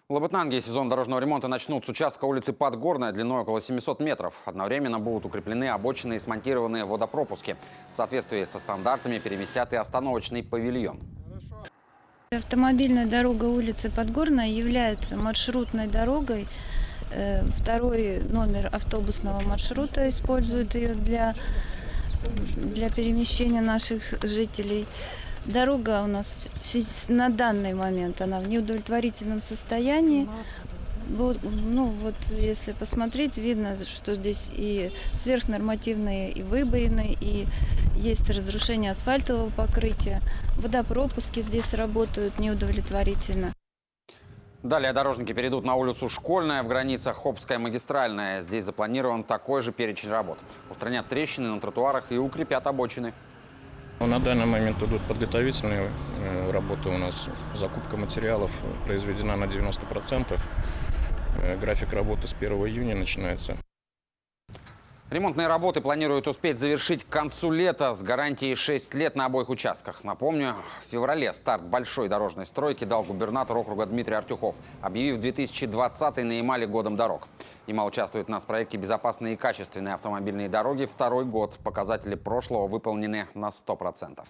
В Лабытнанге сезон дорожного ремонта начнут с участка улицы Подгорная длиной около 700 метров. Одновременно будут укреплены обочины и смонтированы водопропуски. В соответствии со стандартами переместят и остановочный павильон. Автомобильная дорога улицы Подгорная является маршрутной дорогой. Второй номер автобусного маршрута использует ее для перемещения наших жителей. Дорога у нас на данный момент она в неудовлетворительном состоянии. Если посмотреть, видно, что здесь и сверхнормативные и выбоины, и есть разрушение асфальтового покрытия. Водопропуски здесь работают неудовлетворительно. Далее дорожники перейдут на улицу Школьная в границах Хопская магистральная. Здесь запланирован такой же перечень работ. Устранят трещины на тротуарах и укрепят обочины. На данный момент идут подготовительные работы у нас. Закупка материалов произведена на 90%. График работы с 1 июня начинается. Ремонтные работы планируют успеть завершить к концу лета с гарантией 6 лет на обоих участках. Напомню, в феврале старт большой дорожной стройки дал губернатор округа Дмитрий Артюхов, объявив 2020 на Ямале годом дорог. Ямал участвует у нас в проекте «Безопасные и качественные автомобильные дороги». Второй год. Показатели прошлого выполнены на 100%.